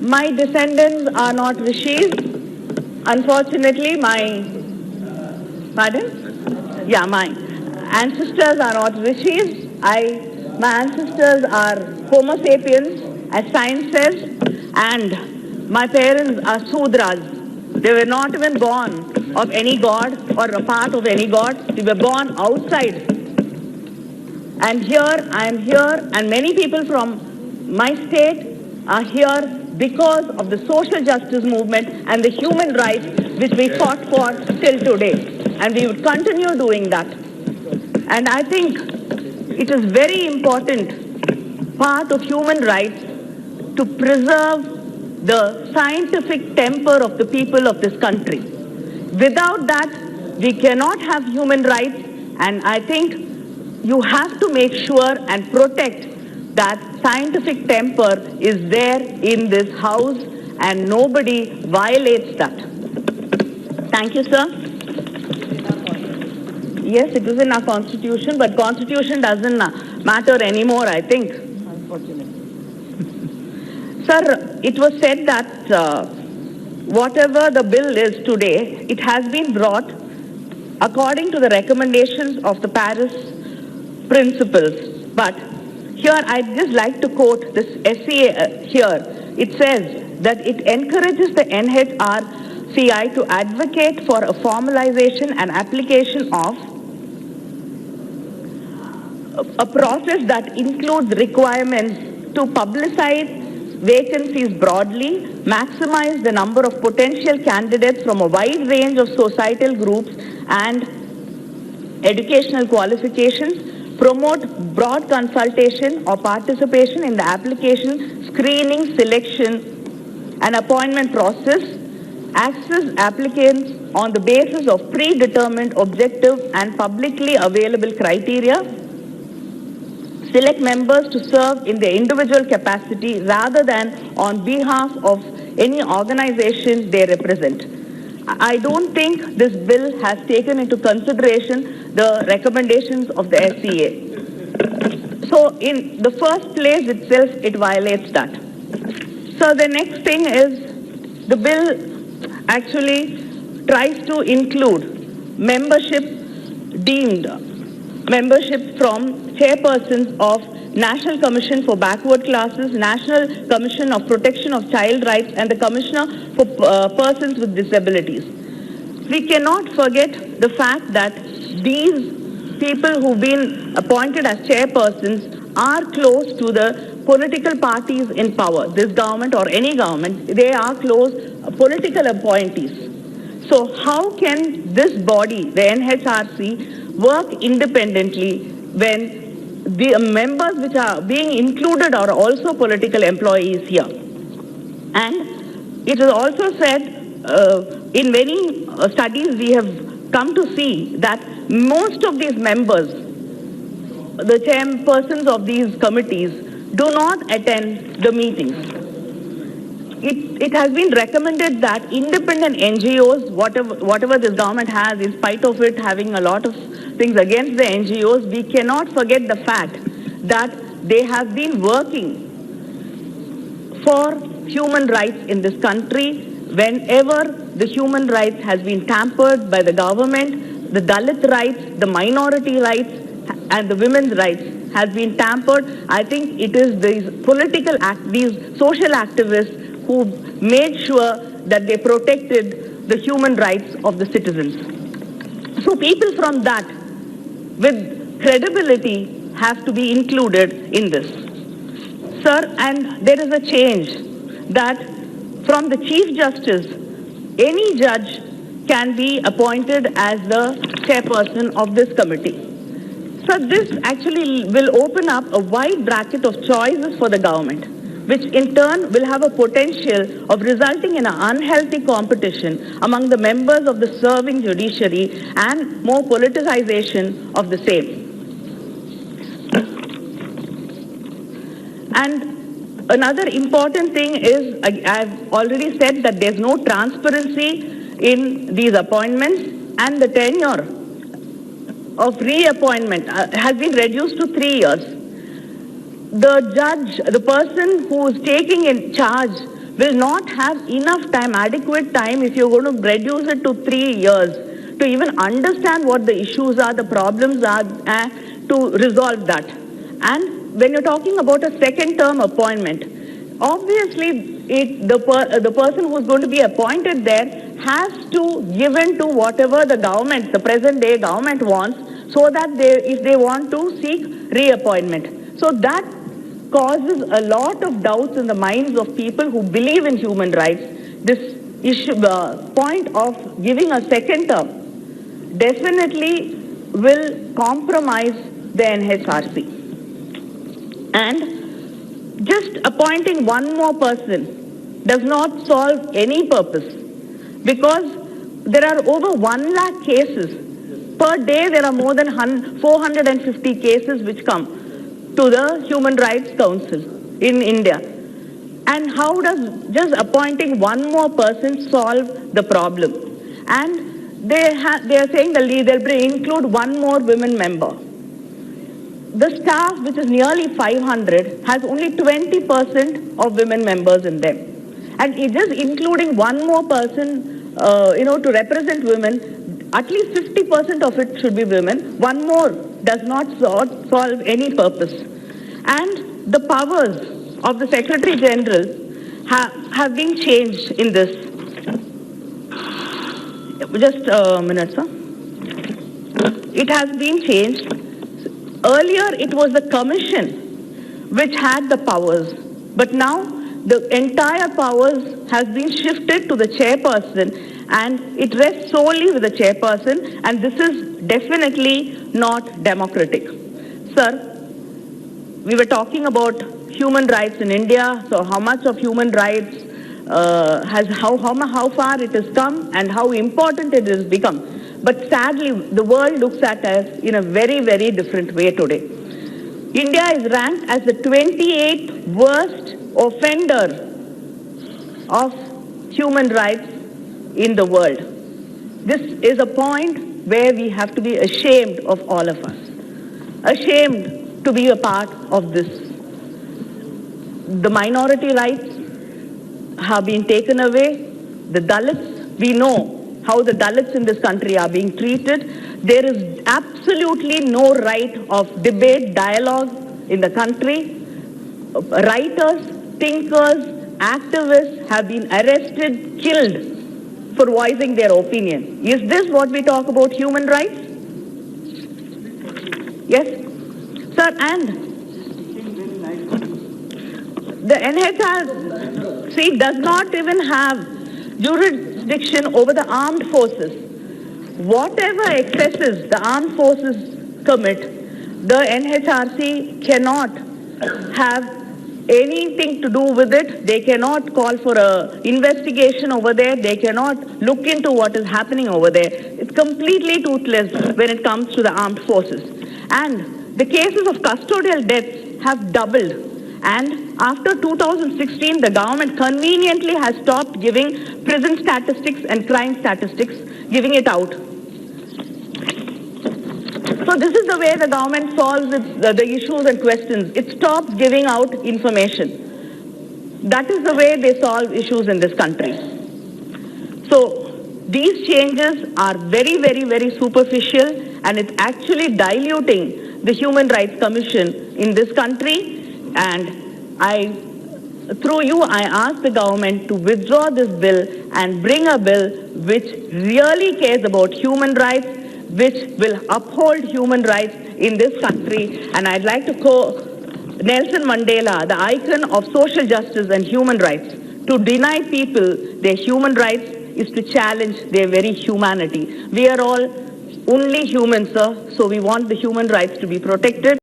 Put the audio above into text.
My descendants are not rishis. Unfortunately, pardon? Yeah, my ancestors are not rishis. My ancestors are Homo sapiens, as science says, and my parents are Sudras. They were not even born of any god or a part of any god. They were born outside. And here, I am here, and many people from my state are here because of the social justice movement and the human rights which we fought for till today. And we would continue doing that. And I think it is very important part of human rights to preserve the scientific temper of the people of this country. Without that, we cannot have human rights, and I think you have to make sure and protect that scientific temper is there in this house and nobody violates that. Thank you, sir. Yes, it is in our constitution, but constitution doesn't matter anymore, I think. Unfortunately. Sir, it was said that whatever the bill is today, it has been brought according to the recommendations of the Paris principles. But here I'd just like to quote this SCA here. It says that it encourages the NHRCI to advocate for a formalization and application of a process that includes requirements to publicize vacancies broadly, maximize the number of potential candidates from a wide range of societal groups and educational qualifications, promote broad consultation or participation in the application, screening, selection, and appointment process, access applicants on the basis of predetermined, objective, and publicly available criteria, select members to serve in their individual capacity rather than on behalf of any organization they represent. I don't think this bill has taken into consideration the recommendations of the SCA. So in the first place itself, it violates that. So the next thing is the bill actually tries to include membership from chairpersons of National Commission for Backward Classes, National Commission of Protection of Child Rights, and the Commissioner for Persons with Disabilities. We cannot forget the fact that these people who've been appointed as chairpersons are close to the political parties in power, this government or any government. They are close political appointees. So how can this body, the NHRC, work independently when the members which are being included are also political employees here? And it is also said in many studies we have come to see that most of these members, the chairpersons of these committees, do not attend the meetings. It has been recommended that independent NGOs, whatever this government has, in spite of it having a lot of things against the NGOs, we cannot forget the fact that they have been working for human rights in this country. Whenever the human rights has been tampered by the government, the Dalit rights, the minority rights, and the women's rights has been tampered, I think it is these these social activists who made sure that they protected the human rights of the citizens. So people from that, with credibility, have to be included in this. Sir, and there is a change that from the Chief Justice, any judge can be appointed as the chairperson of this committee. So this actually will open up a wide bracket of choices for the government, which in turn will have a potential of resulting in an unhealthy competition among the members of the serving judiciary and more politicization of the same. And another important thing is, I've already said that there's no transparency in these appointments, and the tenure of reappointment has been reduced to 3 years. The judge, the person who is taking in charge will not have enough time, adequate time, if you're going to reduce it to 3 years, to even understand what the issues are, the problems are, to resolve that. And when you're talking about a second term appointment, obviously the person who's going to be appointed there has to give in to whatever the government, the present day government wants, so that if they want to seek reappointment. So that causes a lot of doubts in the minds of people who believe in human rights. This issue, point of giving a second term definitely will compromise the NHRC. And just appointing one more person does not solve any purpose, because there are over 1 lakh cases. Per day there are more than 450 cases which come to the Human Rights Council in India. And how does just appointing one more person solve the problem? And they are saying that they'll include one more women member. The staff, which is nearly 500, has only 20% of women members in them. And just including one more person, to represent women, at least 50% of it should be women. One more does not solve any purpose. And the powers of the Secretary General have been changed in this. Just a minute, sir. It has been changed. Earlier, it was the Commission which had the powers, but now the entire powers has been shifted to the chairperson, and it rests solely with the chairperson, and this is definitely not democratic. Sir, we were talking about human rights in India, so how much of human rights how far it has come and how important it has become. But sadly, the world looks at us in a very, very different way today. India is ranked as the 28th worst offender of human rights in the world. This is a point where we have to be ashamed of all of us. Ashamed to be a part of this. The minority rights have been taken away. The Dalits, we know how the Dalits in this country are being treated. There is absolutely no right of debate, dialogue in the country. Writers, thinkers, activists have been arrested, killed for voicing their opinion. Is this what we talk about human rights? Yes? Sir, and the NHRC does not even have jurisdiction over the armed forces. Whatever excesses the armed forces commit, the NHRC cannot have anything to do with it. They cannot call for an investigation over there. They cannot look into what is happening over there. It's completely toothless when it comes to the armed forces. And the cases of custodial deaths have doubled. And after 2016, the government conveniently has stopped giving prison statistics and crime statistics, giving it out. So this is the way the government solves the issues and questions. It stops giving out information. That is the way they solve issues in this country. So these changes are very, very, very superficial, and it's actually diluting the Human Rights Commission in this country. And through you, I ask the government to withdraw this bill and bring a bill which really cares about human rights, which will uphold human rights in this country. And I'd like to quote Nelson Mandela, the icon of social justice and human rights. To deny people their human rights is to challenge their very humanity. We are all only humans, sir, so we want the human rights to be protected.